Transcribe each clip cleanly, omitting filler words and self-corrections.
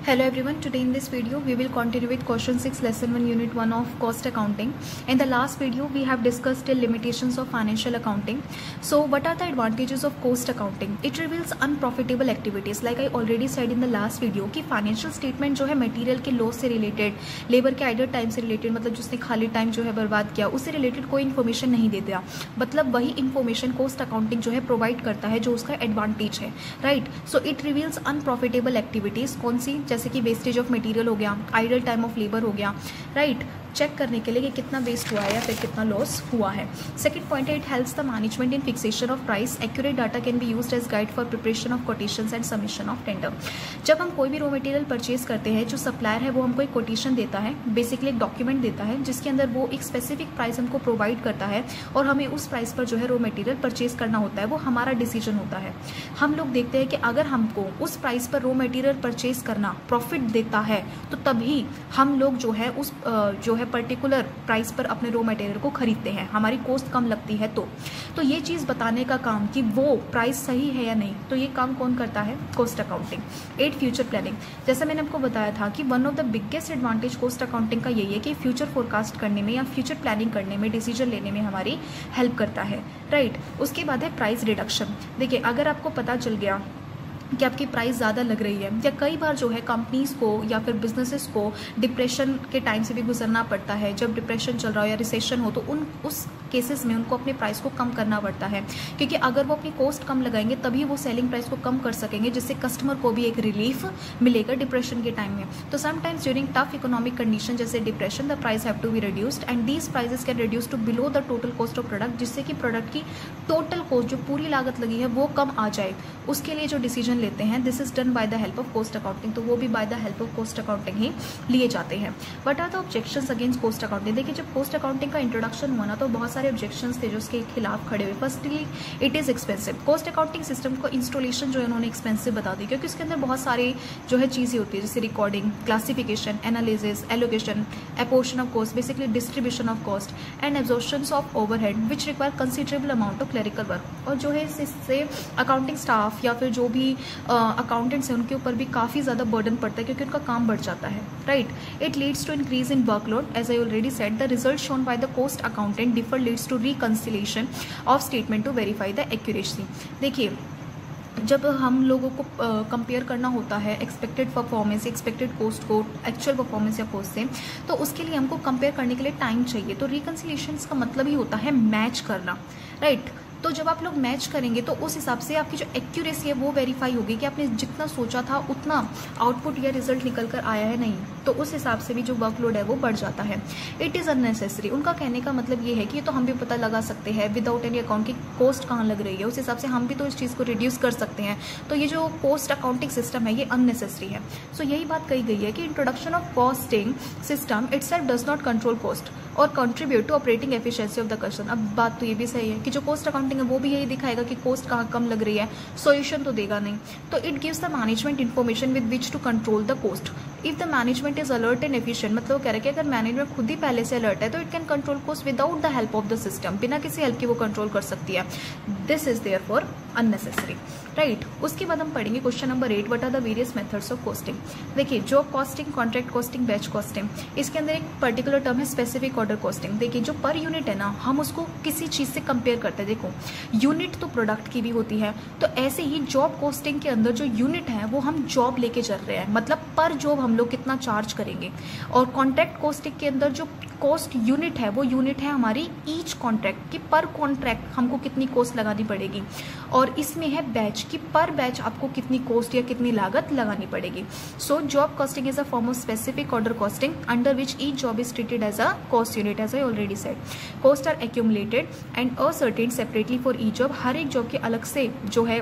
Hello everyone, today in this video we will continue with question 6 lesson 1 unit 1 of cost accounting. In the last video we have discussed the limitations of financial accounting. So what are the advantages of cost accounting? It reveals unprofitable activities like I already said in the last video कि financial statement जो है material के loss से related, labor के idle time से related, मतलब जिसने खाली time जो है बर्बाद किया उससे related कोई information नहीं देता, मतलब वही information cost accounting जो है provide करता है जो उसका advantage है, right? So it reveals unprofitable activities कौन सी, जैसे कि वेस्टेज ऑफ मटेरियल हो गया, आइडल टाइम ऑफ लेबर हो गया, राइट, चेक करने के लिए कि कितना वेस्ट हुआ है या फिर कितना लॉस हुआ है. सेकंड पॉइंट है it helps the management in fixation of price. Accurate data can be used as guide for preparation of quotations and submission of tender. जब हम कोई भी रॉ मटेरियल परचेज करते हैं, जो सप्लायर है वो हमको एक कोटेशन देता है, बेसिकली एक डॉक्यूमेंट देता है जिसके अंदर वो एक स्पेसिफिक प्राइस हमको प्रोवाइड करता है और हमें उस प्राइस पर जो है रॉ मटेरियल परचेज करना होता है. वो हमारा डिसीजन होता है. हम लोग देखते हैं कि अगर हमको उस प्राइस पर रॉ मटेरियल परचेज करना प्रॉफिट देता है तो तभी हम लोग जो है उस जो है पर्टिकुलर प्राइस पर अपने रॉ मटेरियल को खरीदते हैं, हमारी कॉस्ट कम लगती है. तो ये चीज़ बताने का काम कि वो प्राइस सही है या नहीं, तो ये काम कौन करता है? Cost accounting. 8 future planning. जैसा मैंने आपको बताया था कि one of the biggest advantage cost accounting का यही है कि फ्यूचर फोरकास्ट करने में या फ्यूचर प्लानिंग करने में, डिसीजन लेने में हमारी हेल्प करता है, राइट. उसके बाद है प्राइस रिडक्शन. देखिए, अगर आपको पता चल गया कि आपकी प्राइस ज़्यादा लग रही है, या कई बार जो है कंपनीज को या फिर बिजनेसेस को डिप्रेशन के टाइम से भी गुजरना पड़ता है, जब डिप्रेशन चल रहा हो या रिसेशन हो, तो उस केसेस में उनको अपने प्राइस को कम करना पड़ता है, क्योंकि अगर वो अपनी कॉस्ट कम लगाएंगे तभी वो सेलिंग प्राइस को कम कर सकेंगे, जिससे कस्टमर को भी एक रिलीफ मिलेगा डिप्रेशन के टाइम में. तो sometimes during tough economic condition जैसे depression, the price have to be reduced and these prices can reduce to below the total cost of product, जिससे कि प्रोडक्ट की टोटल कॉस्ट, जो पूरी लागत लगी है, वो कम आ जाए. उसके लिए जो डिसीजन लेते हैं, this is done by the help of cost accounting. तो वो भी by the help of cost accounting ही लिए जाते हैं. What are the objections against cost accounting? देखिए, जब कॉस्ट अकाउंटिंग का इंट्रोडक्शन हुआ ना, तो बहुत सारे ऑब्जेक्शंस थे जो उसके खिलाफ खड़े हुए. Firstly, it is expensive. Cost accounting system को इंस्टॉलेशन जो है उन्होंने एक्सपेंसिव बता दी, क्योंकि उसके अंदर बहुत सारे जो है चीज़ें होती है, जैसे recording, classification, analysis, allocation, apportionment of cost, basically distribution of cost and absorption of overhead which require considerable amount of clerical work. और जो है इससे अकाउंटिंग स्टाफ या फिर जो भी अकाउंटेंट्स हैं उनके ऊपर भी काफ़ी ज़्यादा बर्डन पड़ता है, क्योंकि उनका काम बढ़ जाता है, right. It leads to increase in workload. As I already said, the result shown by the cost accountant differ leads to reconciliation of statement to verify the accuracy. देखिए, जब हम लोगों को कंपेयर करना होता है एक्सपेक्टेड परफॉर्मेंस, एक्सपेक्टेड कॉस्ट को actual performance या कॉस्ट से, तो उसके लिए हमको कंपेयर करने के लिए टाइम चाहिए. तो रिकंसिलेशन का मतलब ही होता है मैच करना, राइट. तो जब आप लोग मैच करेंगे तो उस हिसाब से आपकी जो एक्यूरेसी है वो वेरीफाई होगी कि आपने जितना सोचा था उतना आउटपुट या रिजल्ट निकल कर आया है, नहीं. तो उस हिसाब से भी जो वर्कलोड है वो बढ़ जाता है. It is unnecessary. उनका कहने का मतलब ये है कि ये तो हम भी पता लगा सकते हैं विदाउट एनी अकाउंट की कॉस्ट कहाँ लग रही है, उस हिसाब से हम भी तो इस चीज़ को रिड्यूस कर सकते हैं. तो ये जो कॉस्ट अकाउंटिंग सिस्टम है ये अननेसेसरी है. सो यही बात कही गई है कि introduction of costing system itself does not control cost और contribute to operating efficiency of the customer. अब बात तो ये भी सही है कि जो कॉस्ट अकाउंटिंग है वो भी यही दिखाएगा कि कॉस्ट कहाँ कम लग रही है, सॉल्यूशन तो देगा नहीं. तो it gives the management information with which to control the cost. If the management is alert and efficient, मतलब वो कह रहे हैं कि अगर मैनेजमेंट खुद ही पहले से अलर्ट है तो it can control cost without the help of the system. बिना किसी हेल्प की वो कंट्रोल कर सकती है. This is there for unnecessary, right. उसके बाद हम पढ़ेंगे question number 8, what are the various methods of costing. देखिए, job costing, contract costing, batch costing, इसके अंदर एक पर्टिकुलर टर्म है स्पेसिफिक ऑर्डर कॉस्टिंग. देखिए, जो पर यूनिट है ना, हम उसको किसी चीज़ से कंपेयर करते हैं. देखो, यूनिट तो प्रोडक्ट की भी होती है, तो ऐसे ही जॉब कॉस्टिंग के अंदर जो यूनिट है वो हम जॉब लेके चल रहे हैं, मतलब पर जॉब हम लोग कितना चार्ज करेंगे. और कॉन्ट्रैक्ट कॉस्टिंग के अंदर जो कॉस्ट यूनिट है वो यूनिट है हमारी ईच कॉन्ट्रैक्ट की, पर कॉन्ट्रैक्ट हमको कितनी कॉस्ट लगानी पड़ेगी. और इसमें है बैच की, पर बैच आपको कितनी कॉस्ट या कितनी लागत लगानी पड़ेगी. So job costing is a form of specific order costing under which each job is treated as a cost unit. As I already said, cost are accumulated and ascertain separately for each job. हर एक job के अलग से जो है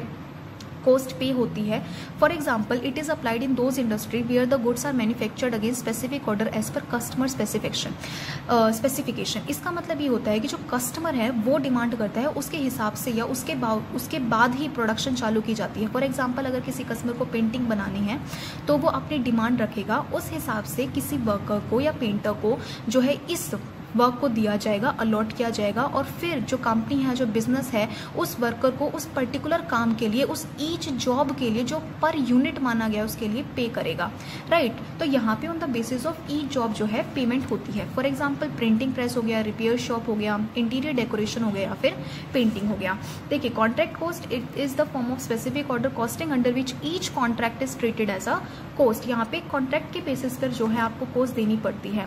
cost पे होती है. For example, it is applied in those industry where the goods are manufactured against specific order as per customer specification. इसका मतलब ये होता है कि जो कस्टमर है वो डिमांड करता है उसके हिसाब से या उसके बाद ही प्रोडक्शन चालू की जाती है. फॉर एग्जाम्पल, अगर किसी कस्टमर को पेंटिंग बनानी है तो वो अपनी डिमांड रखेगा, उस हिसाब से किसी वर्कर को या पेंटर को जो है इस वर्क को दिया जाएगा, अलॉट किया जाएगा, और फिर जो कंपनी है, जो बिजनेस है, उस वर्कर को उस पर्टिकुलर काम के लिए, उस ईच जॉब के लिए जो पर यूनिट माना गया उसके लिए पे करेगा, राइट। तो यहाँ पे on the basis of each job जो है पेमेंट होती है। फॉर एग्जाम्पल प्रिंटिंग प्रेस हो गया, रिपेयर शॉप हो गया, इंटीरियर डेकोरेशन हो गया, या फिर पेंटिंग हो गया। देखिए contract cost it is the form of specific order costing under which each contract is treated as a cost. यहाँ पे कॉन्ट्रैक्ट के बेसिस पर जो है आपको कॉस्ट देनी पड़ती है।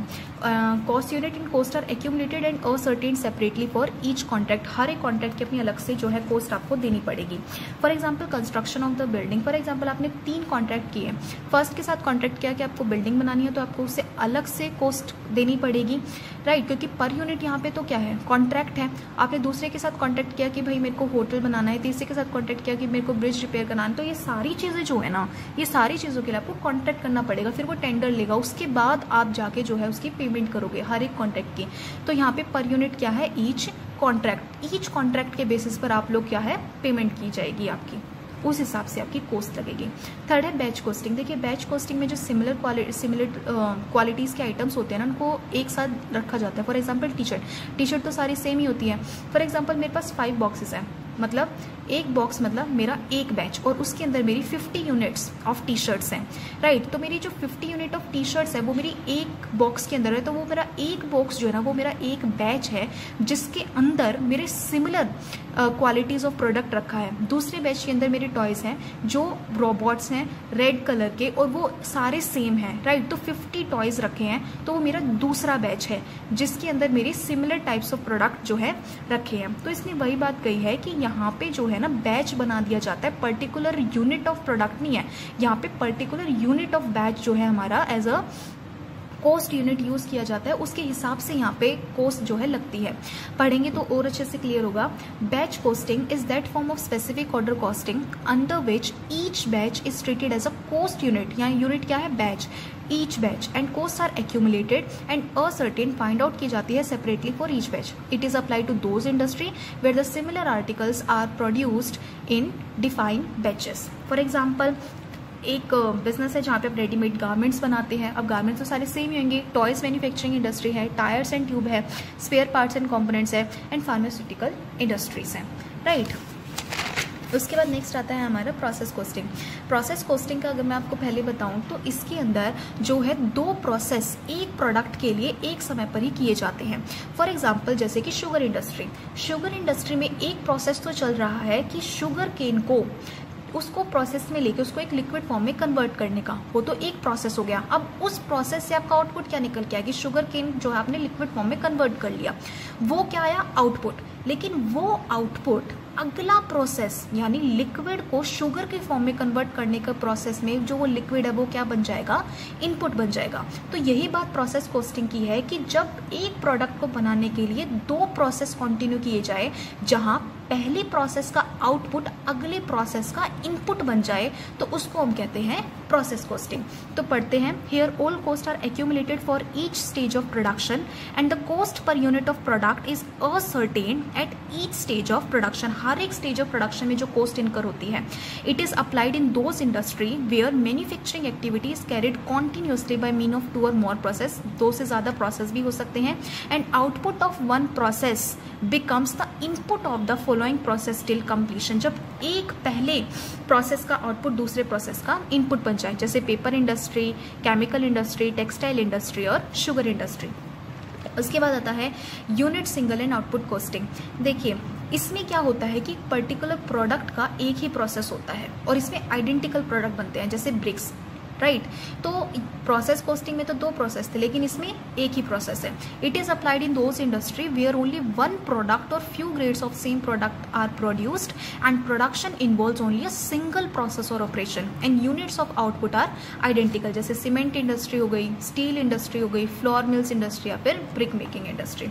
Cost unit in cost are accumulated and ascertain separately for each contract. हर एक कॉन्ट्रैक्ट की अपनी अलग से जो है कॉस्ट आपको देनी पड़ेगी। For example construction of the building, for example आपने 3 कॉन्ट्रैक्ट किए। फर्स्ट के साथ कॉन्ट्रैक्ट किया कि आपको बिल्डिंग बनानी है, तो आपको उससे अलग से कॉस्ट देनी पड़ेगी, राइट, क्योंकि पर यूनिट यहाँ पे तो क्या है, कॉन्ट्रैक्ट है। आपने दूसरे के साथ कॉन्ट्रैक्ट किया कि भाई मेरे को होटल बनाना है, तीसरे के साथ कॉन्ट्रैक्ट किया कि मेरे को ब्रिज रिपेयर करना है, तो ये सारी चीज़ें जो है ना, ये सारी चीज़ों के लिए आपको कॉन्ट्रैक्ट करना पड़ेगा। फिर वो टेंडर लेगा, उसके बाद आप जाके जो है उसकी पेमेंट करोगे हर एक कॉन्ट्रैक्ट की। तो यहाँ पे पर यूनिट क्या है, ईच कॉन्ट्रैक्ट के बेसिस पर आप लोग क्या है पेमेंट की जाएगी आपकी, उस हिसाब से आपकी कॉस्ट लगेगी। थर्ड है बैच कॉस्टिंग। देखिए बैच कॉस्टिंग में जो सिमिलर क्वालिटीज़ के आइटम्स होते हैं ना, उनको एक साथ रखा जाता है। फॉर एग्जांपल टी शर्ट तो सारी सेम ही होती है। फॉर एग्जांपल मेरे पास 5 बॉक्सेस हैं, मतलब एक बॉक्स मतलब मेरा एक बैच, और उसके अंदर मेरी 50 यूनिट्स ऑफ टी शर्ट्स हैं, राइट। तो मेरी जो 50 यूनिट ऑफ टी शर्ट्स है वो मेरी एक बॉक्स के अंदर है, तो वो मेरा एक बॉक्स जो है ना वो मेरा एक बैच है, जिसके अंदर मेरे सिमिलर क्वालिटीज़ ऑफ प्रोडक्ट रखा है। दूसरे बैच के अंदर मेरे टॉयज़ हैं जो रोबोट्स हैं रेड कलर के, और वो सारे सेम हैं, राइट। तो 50 टॉयज़ रखे हैं, तो वो मेरा दूसरा बैच है जिसके अंदर मेरे सिमिलर टाइप्स ऑफ प्रोडक्ट जो है रखे हैं। तो इसने वही बात कही है कि यहाँ पे जो है ना बैच बना दिया जाता है, पर्टिकुलर यूनिट ऑफ प्रोडक्ट नहीं है यहाँ पे, पर्टिकुलर यूनिट ऑफ बैच जो है हमारा as a cost unit use किया जाता है, उसके हिसाब से यहाँ पे कॉस्ट जो है लगती है। पढ़ेंगे तो और अच्छे से क्लियर होगा। Batch costing is that form of specific order costing under which each batch is treated as a cost unit. यहाँ यूनिट क्या है, batch, each batch and costs are accumulated and ascertain find out की जाती है separately for each batch. It is applied to those industry where the similar articles are produced in defined batches. For example, एक business है जहाँ पे आप readymade garments बनाते हैं। अब गारमेंट्स तो सारे सेम ही होंगे, टॉयज मैन्युफैक्चरिंग इंडस्ट्री है, टायर्स एंड ट्यूब है, स्पेयर पार्ट्स एंड कंपोनेंट्स है, एंड फार्मास्यूटिकल इंडस्ट्रीज हैं, राइट। उसके बाद नेक्स्ट आता है हमारा प्रोसेस कॉस्टिंग। प्रोसेस कॉस्टिंग का अगर मैं आपको पहले बताऊं तो इसके अंदर जो है 2 प्रोसेस एक प्रोडक्ट के लिए एक समय पर ही किए जाते हैं। फॉर एग्जांपल जैसे कि शुगर इंडस्ट्री में एक प्रोसेस तो चल रहा है कि शुगर केन को उसको प्रोसेस में लेके उसको एक लिक्विड फॉर्म में कन्वर्ट करने का, वो तो एक प्रोसेस हो गया। अब उस प्रोसेस से आपका आउटपुट क्या निकल के आया कि शुगर केन जो है आपने लिक्विड फॉर्म में कन्वर्ट कर लिया, वो क्या आया, आउटपुट। लेकिन वो आउटपुट अगला प्रोसेस यानी लिक्विड को शुगर के फॉर्म में कन्वर्ट करने का प्रोसेस में जो वो लिक्विड है वो क्या बन जाएगा, इनपुट बन जाएगा। तो यही बात प्रोसेस कॉस्टिंग की है कि जब एक प्रोडक्ट को बनाने के लिए 2 प्रोसेस कंटिन्यू किए जाए, जहां पहले प्रोसेस का आउटपुट अगले प्रोसेस का इनपुट बन जाए, तो उसको हम कहते हैं प्रोसेस कॉस्टिंग। तो पढ़ते हैं, here all cost are accumulated for each stage of production and the cost per unit of product is ascertain at each stage of production. हर एक स्टेज ऑफ प्रोडक्शन में जो कॉस्ट इनकर होती है, it is applied in those industry where manufacturing activity is carried continuously by mean of 2 or more process. 2 से ज्यादा process भी हो सकते हैं। And output of 1 process becomes the input of the following process till completion. जब एक पहले process का आउटपुट दूसरे प्रोसेस का इनपुट बन जाए, जैसे paper industry, chemical industry, textile industry और शुगर इंडस्ट्री। उसके बाद आता है unit single and output costing. देखिए इसमें क्या होता है कि पर्टिकुलर प्रोडक्ट का एक ही प्रोसेस होता है और इसमें आइडेंटिकल प्रोडक्ट बनते हैं, जैसे ब्रिक्स, राइट। तो प्रोसेस कॉस्टिंग में तो 2 प्रोसेस थे, लेकिन इसमें एक ही प्रोसेस है। It is applied in those industry where only 1 product और few grades of same product are produced and production involves only a single process और operation and units of output are identical, जैसे cement industry हो गई, steel industry हो गई, flour mills industry या फिर brick making industry.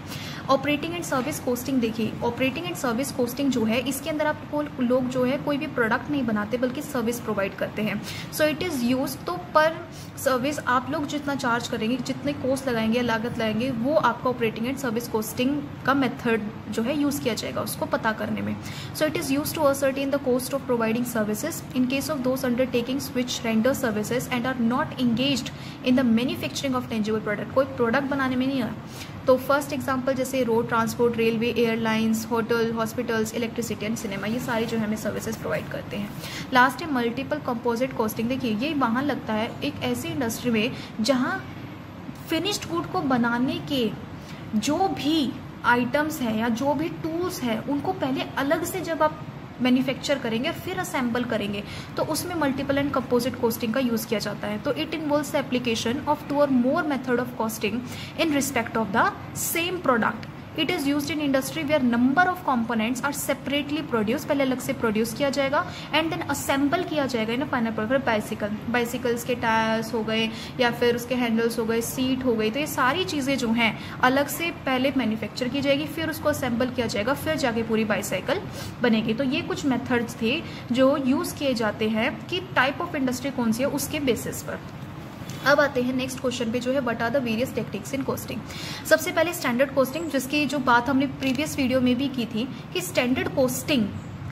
Operating and service costing, देखिए operating and service costing जो है, इसके अंदर आपको लोग जो है कोई भी प्रोडक्ट नहीं बनाते बल्कि सर्विस प्रोवाइड करते हैं। सो इट इज यूज, तो तो पर सर्विस आप लोग जितना चार्ज करेंगे, जितने कॉस्ट लगाएंगे या लागत लगाएंगे, वो आपका ऑपरेटिंग एंड सर्विस कॉस्टिंग का मेथड जो है यूज़ किया जाएगा उसको पता करने में. So it is use to ascertain the cost of providing services in case of those undertakings which render services and are not engaged in the manufacturing of tangible product. कोई product बनाने में नहीं है. तो फर्स्ट एग्जांपल जैसे road transport, railway, airlines, hotel, hospitals, electricity and cinema, ये सारी जो है हमें सर्विसेज प्रोवाइड करते हैं. लास्ट है मल्टीपल कंपोजिट कॉस्टिंग. देखिए ये वहाँ लगता है एक ऐसी इंडस्ट्री में जहाँ फिनिश्ड गुड को बनाने के जो भी आइटम्स हैं या जो भी टूल्स हैं उनको पहले अलग से जब आप मैन्युफैक्चर करेंगे फिर असेंबल करेंगे तो उसमें मल्टीपल एंड कंपोजिट कॉस्टिंग का यूज़ किया जाता है. तो it involves the application of 2 or more method of costing in respect of the same product. It is used in industry where number of components are separately produce, पहले अलग से produce किया जाएगा एंड देन असेंबल किया जाएगा in final product. Bicycles के tyres हो गए या फिर उसके हैंडल्स हो गए, सीट हो गई, तो ये सारी चीज़ें जो हैं अलग से पहले मैन्युफैक्चर की जाएगी, फिर उसको असेंबल किया जाएगा, फिर जाके पूरी बाईसाइकिल बनेगी. तो ये कुछ मेथड्स थे जो यूज़ किए जाते हैं कि टाइप ऑफ इंडस्ट्री कौन सी है उसके बेसिस पर. अब आते हैं नेक्स्ट क्वेश्चन पे जो है what are the various techniques in costing. सबसे पहले स्टैंडर्ड कॉस्टिंग, जिसकी जो बात हमने प्रीवियस वीडियो में भी की थी कि स्टैंडर्ड कॉस्टिंग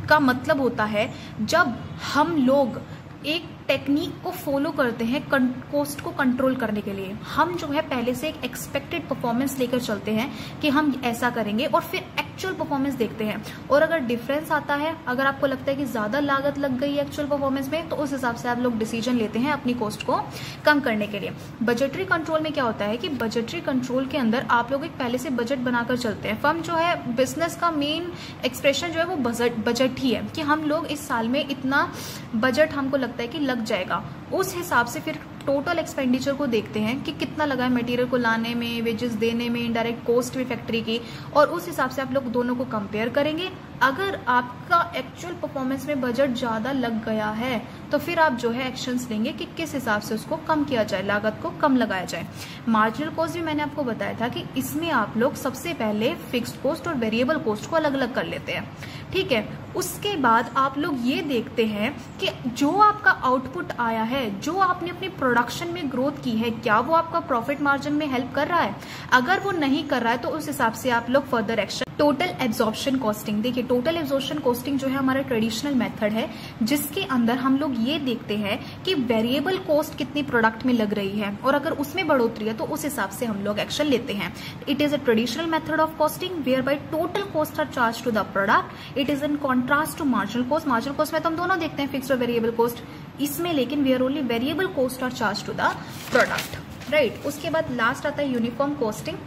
का मतलब होता है जब हम लोग एक टेक्निक को फॉलो करते हैं कॉस्ट को कंट्रोल करने के लिए. हम जो है पहले से एक एक्सपेक्टेड परफॉर्मेंस लेकर चलते हैं कि हम ऐसा करेंगे और फिर एक्चुअल परफॉर्मेंस देखते हैं, और अगर डिफरेंस आता है, अगर आपको लगता है कि ज्यादा लागत लग गई है एक्चुअल परफॉर्मेंस में, तो उस हिसाब से आप लोग डिसीजन लेते हैं अपनी कॉस्ट को कम करने के लिए. बजटरी कंट्रोल में क्या होता है कि बजटरी कंट्रोल के अंदर आप लोग एक पहले से बजट बनाकर चलते हैं. फर्म जो है बिजनेस का मेन एक्सप्रेशन जो है वो बजट ही है कि हम लोग इस साल में इतना बजट हमको लगता है कि लग जाएगा. उस हिसाब से फिर टोटल एक्सपेंडिचर को देखते हैं कि कितना लगा है मटेरियल को लाने में, वेजेस देने में, इनडायरेक्ट कॉस्ट भी फैक्ट्री की, और उस हिसाब से आप लोग दोनों को कंपेयर करेंगे. अगर आपका एक्चुअल परफॉर्मेंस में बजट ज्यादा लग गया है तो फिर आप जो है एक्शंस लेंगे कि किस हिसाब से उसको कम किया जाए, लागत को कम लगाया जाए. मार्जिनल कॉस्ट भी मैंने आपको बताया था कि इसमें आप लोग सबसे पहले फिक्स्ड कॉस्ट और वेरिएबल कॉस्ट को अलग अलग कर लेते हैं. ठीक है, उसके बाद आप लोग ये देखते हैं कि जो आपका आउटपुट आया है, जो आपने अपनी प्रोडक्शन में ग्रोथ की है, क्या वो आपका प्रॉफिट मार्जिन में हेल्प कर रहा है. अगर वो नहीं कर रहा है तो उस हिसाब से आप लोग further action. Total absorption costing. देखिए टोटल एब्जॉर्प्शन कॉस्टिंग जो है हमारा ट्रेडिशनल मेथड है जिसके अंदर हम लोग ये देखते हैं कि वेरिएबल कॉस्ट कितनी प्रोडक्ट में लग रही है और अगर उसमें बढ़ोतरी है तो उस हिसाब से हम लोग एक्शन लेते हैं. It is a traditional method of costing where by total cost are charge to the product. It is in contrast to marginal cost. Marginal cost में तो हम दोनों देखते हैं फिक्स्ड और वेरिएबल कॉस्ट, इसमें लेकिन where only variable cost are charge to the product. Right. उसके बाद लास्ट आता है uniform costing.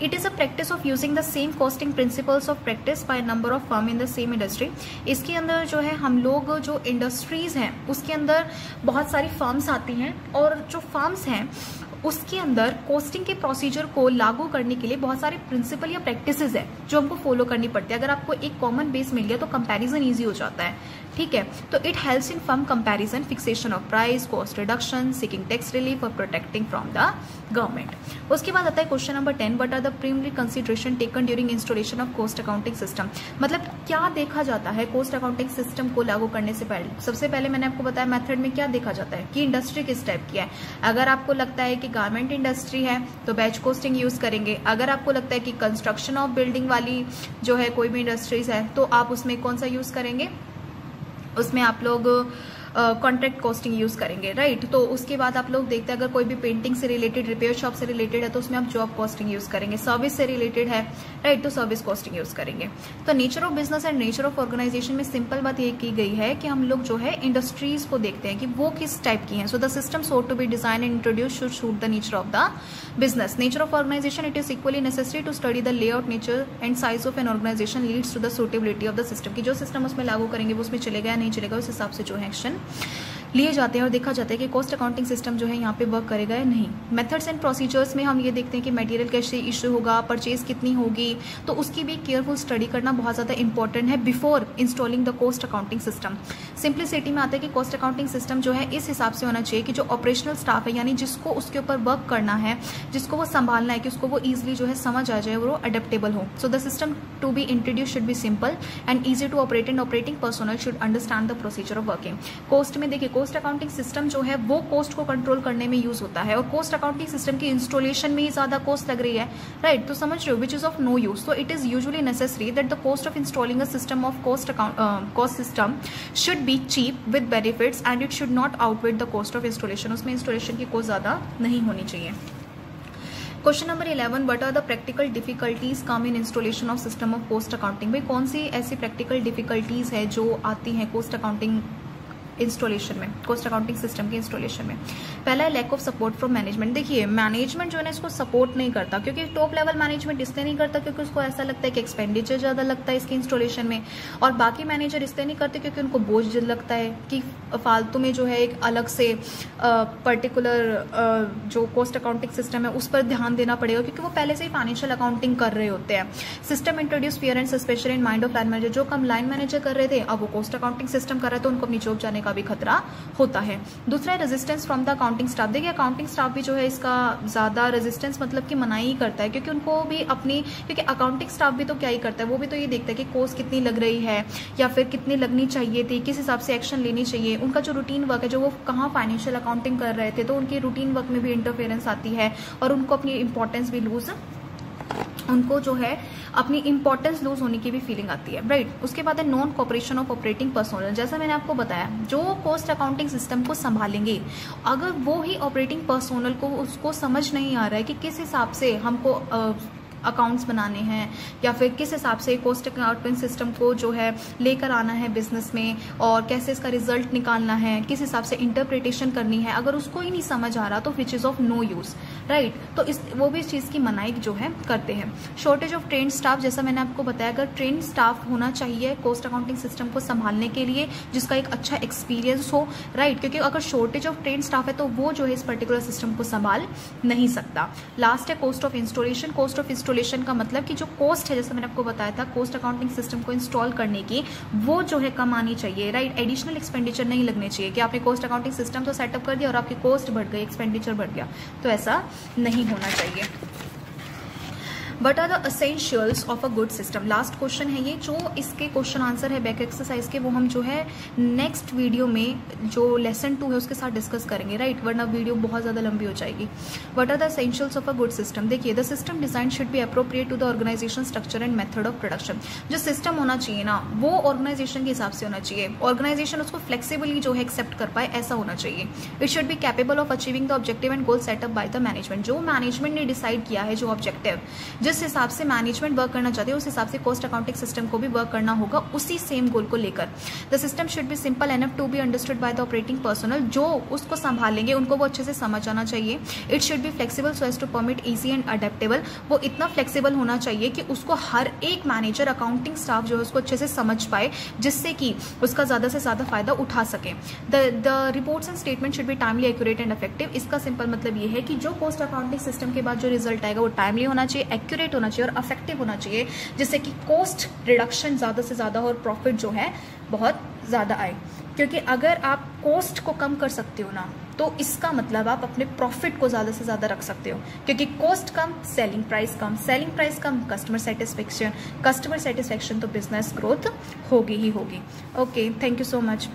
It is a practice of using the same costing principles of practice by number of firm in the same industry. इसके अंदर जो है हम लोग जो इंडस्ट्रीज हैं उसके अंदर बहुत सारी फर्म्स आती हैं और जो फर्म्स हैं उसके अंदर कॉस्टिंग के प्रोसीजर को लागू करने के लिए बहुत सारे प्रिंसिपल या प्रैक्टिसेस है जो हमको फॉलो करनी पड़ती है. अगर आपको एक कॉमन बेस मिल गया तो कंपैरिजन इजी हो जाता है. ठीक है, तो it helps in firm comparison, fixation of price, cost reduction, seeking tax relief और प्रोटेक्टिंग फ्रॉम द गवर्नमेंट. उसके बाद आता है question number 10. What are the primary consideration taken during installation of cost accounting system. मतलब क्या देखा जाता है कॉस्ट अकाउंटिंग सिस्टम को लागू करने से पहले. सबसे पहले मैंने आपको बताया मेथड में क्या देखा जाता है कि इंडस्ट्री किस टाइप की है. अगर आपको लगता है कि गारमेंट इंडस्ट्री है तो बैच कॉस्टिंग यूज करेंगे. अगर आपको लगता है कि कंस्ट्रक्शन ऑफ बिल्डिंग वाली जो है कोई भी इंडस्ट्रीज है तो आप उसमें कौन सा यूज करेंगे, उसमें आप लोग कॉन्ट्रैक्ट कॉस्टिंग यूज करेंगे. राइट. तो उसके बाद आप लोग देखते हैं अगर कोई भी पेंटिंग से रिलेटेड, रिपेयर शॉप से रिलेटेड है तो उसमें आप जॉब कॉस्टिंग यूज करेंगे. सर्विस से रिलेटेड है राइट तो सर्विस कॉस्टिंग यूज करेंगे. तो nature of business and nature of organisation में सिंपल बात ये की गई है कि हम लोग जो है इंडस्ट्रीज को देखते हैं कि वो किस टाइप की हैं. So the system sought to be design and introduce should suit the nature of the business. Nature of organisation. It is equally necessary to study the layout, nature and size of an organisation leads to the suitability of the system. की जो system उसमें लागू करेंगे वो उसमें चलेगा या नहीं चलेगा, उस हिसाब से जो है एक्शन लिए जाते हैं और देखा जाता है कि कॉस्ट अकाउंटिंग सिस्टम जो है यहाँ पे वर्क करेगा या नहीं. मेथड्स एंड प्रोसीजर्स में हम ये देखते हैं कि मटेरियल कैसे इशू होगा, परचेज कितनी होगी, तो उसकी भी केयरफुल स्टडी करना बहुत ज़्यादा इंपॉर्टेंट है before installing the cost accounting system. Simplicity में आता है कि कॉस्ट अकाउंटिंग सिस्टम जो है इस हिसाब से होना चाहिए कि जो ऑपरेशनल स्टाफ है यानी जिसको उसके ऊपर वर्क करना है, जिसको वो संभालना है, कि उसको वो ईजिली जो है समझ आ जाए, वो अडेप्टेबल हो. So the system to be introduce should be simple and easy to operate and operating personnel should understand the procedure of working. Cost में देखिए कॉस्ट अकाउंटिंग सिस्टम जो है वो कॉस्ट को कंट्रोल करने में यूज होता है, और कॉस्ट अकाउंटिंग सिस्टम की इंस्टॉलेशन में ही ज्यादा कॉस्ट लग रही है, राइट। तो समझ रहे हो, which is of no use. So it is usually necessary that the cost of installing a system of cost system should be cheap with benefits and it should not outweigh the cost of installation. उसमें installation की cost ज्यादा नहीं होनी चाहिए। Question number 11, what are the practical difficulties come in installation of system of cost accounting. भाई कौन सी ऐसी practical difficulties है जो आती हैं कॉस्ट अकाउंटिंग इंस्टॉलेशन में, कॉस्ट अकाउंटिंग सिस्टम के इंस्टॉलेशन में। पहला है lack of support from management. देखिए मैनेजमेंट जो है ना इसको सपोर्ट नहीं करता, क्योंकि टॉप लेवल मैनेजमेंट इसलिए नहीं करता क्योंकि उसको ऐसा लगता है कि एक्सपेंडिचर ज्यादा लगता है इसके इंस्टॉलेशन में, और बाकी मैनेजर इसलिए नहीं करते क्योंकि उनको बोझ लगता है कि फालतू में जो है एक अलग से पर्टिकुलर जो कॉस्ट अकाउंटिंग सिस्टम है उस पर ध्यान देना पड़ेगा, क्योंकि वो पहले से ही फाइनेंशियल अकाउंटिंग कर रहे होते हैं। System introduce fear and suspicion in mind of line manager. जो कम लाइन मैनेजर कर रहे थे अब वो कॉस्ट अकाउंटिंग सिस्टम कर रहे थे, तो उनको अपनी जॉब जाने का भी खतरा होता है। दूसरा है resistance from the accounting staff. देखिए अकाउंटिंग स्टाफ भी जो है इसका ज्यादा रेजिस्टेंस मतलब कि मनाही ही करता है, क्योंकि उनको भी अपनी, क्योंकि अकाउंटिंग स्टाफ भी तो क्या ही करता है, वो भी तो ये देखता है कि कॉस्ट कितनी लग रही है या फिर कितनी लगनी चाहिए थी, किस हिसाब से एक्शन लेनी चाहिए। उनका जो रूटीन वर्क है, जो वो कहाँ फाइनेंशियल अकाउंटिंग कर रहे थे, तो उनकी रूटीन वर्क में भी इंटरफेरेंस आती है और उनको अपनी इंपॉर्टेंस भी लूज, उनको जो है अपनी इंपॉर्टेंस लूज होने की भी फीलिंग आती है, राइट। उसके बाद है non cooperation of operating personal. जैसा मैंने आपको बताया, जो कॉस्ट अकाउंटिंग सिस्टम को संभालेंगे अगर वो ही ऑपरेटिंग पर्सनल को उसको समझ नहीं आ रहा है कि किस हिसाब से हमको अकाउंट्स बनाने हैं या फिर किस हिसाब से कॉस्ट अकाउंटिंग सिस्टम को जो है लेकर आना है बिजनेस में और कैसे इसका रिजल्ट निकालना है, किस हिसाब से इंटरप्रिटेशन करनी है, अगर उसको ही नहीं समझ आ रहा तो which is of no use, right. तो वो भी इस चीज की मनाई जो है करते हैं। Shortage of trend staff. जैसा मैंने आपको बताया, अगर ट्रेंड स्टाफ होना चाहिए कॉस्ट अकाउंटिंग सिस्टम को संभालने के लिए जिसका एक अच्छा एक्सपीरियंस हो, राइट, क्योंकि अगर शॉर्टेज ऑफ ट्रेंड स्टाफ है तो वो जो है इस पर्टिकुलर सिस्टम को संभाल नहीं सकता। लास्ट है cost of installation. Cost of installation का मतलब कि जो कॉस्ट है, जैसे मैंने आपको बताया था कॉस्ट अकाउंटिंग सिस्टम को इंस्टॉल करने की, वो जो है कम आनी चाहिए, राइट। एडिशनल एक्सपेंडिचर नहीं लगने चाहिए कि आपने कॉस्ट अकाउंटिंग सिस्टम तो सेटअप कर दिया और आपकी कॉस्ट बढ़ गई, एक्सपेंडिचर बढ़ गया, तो ऐसा नहीं होना चाहिए। What are the essentials of a good system. Last question है ये, जो इसके क्वेश्चन आंसर है बैक एक्सरसाइज के, वो हम जो है नेक्स्ट वीडियो में जो लेसन 2 है उसके साथ डिस्कस करेंगे, राइट, वरना वीडियो बहुत ज्यादा लंबी हो जाएगी। What are the essentials of a good system. देखिए the system design should be appropriate to the organisation structure and method of production. जो सिस्टम होना चाहिए ना वो ऑर्गेनाइजेशन के हिसाब से होना चाहिए, ऑर्गेनाइजेशन उसको फ्लेक्सिबली जो है एक्सेप्ट कर पाए, ऐसा होना चाहिए। It should be capable of achieving the objective and goal setup by the management. जो मैनेजमेंट ने डिसाइड किया है जो ऑब्जेक्टिव, जिस हिसाब से मैनेजमेंट वर्क करना चाहते हैं उस हिसाब से कॉस्ट अकाउंटिंग सिस्टम को भी वर्क करना होगा उसी सेम गोल को लेकर। The system should be simple enough to be understood by the operating personnel. जो उसको संभालेंगे उनको वो अच्छे से समझ आना चाहिए। It should be flexible so as to permit easy and adaptable. वो इतना फ्लेक्सिबल होना चाहिए कि उसको हर एक मैनेजर, अकाउंटिंग स्टाफ जो है उसको अच्छे से समझ पाए, जिससे कि उसका ज्यादा से ज्यादा फायदा उठा सके। The reports and statement should be timely, accurate and effective. इसका सिंपल मतलब ये है कि जो कॉस्ट अकाउंटिंग सिस्टम के बाद जो रिजल्ट आएगा वो टाइमली होना चाहिए, एक्यूरेट होना चाहिए और इफेक्टिव होना चाहिए, जिससे कि कॉस्ट रिडक्शन ज्यादा से ज्यादा और प्रॉफिट जो है बहुत ज्यादा आए। क्योंकि अगर आप कॉस्ट को कम कर सकते हो ना, तो इसका मतलब आप अपने प्रॉफिट को ज्यादा से ज्यादा रख सकते हो, क्योंकि कॉस्ट कम, सेलिंग प्राइस कम, सेलिंग प्राइस कम, कस्टमर सेटिस्फेक्शन, कस्टमर सेटिस्फेक्शन तो बिजनेस ग्रोथ होगी ही होगी। Okay, thank you so much.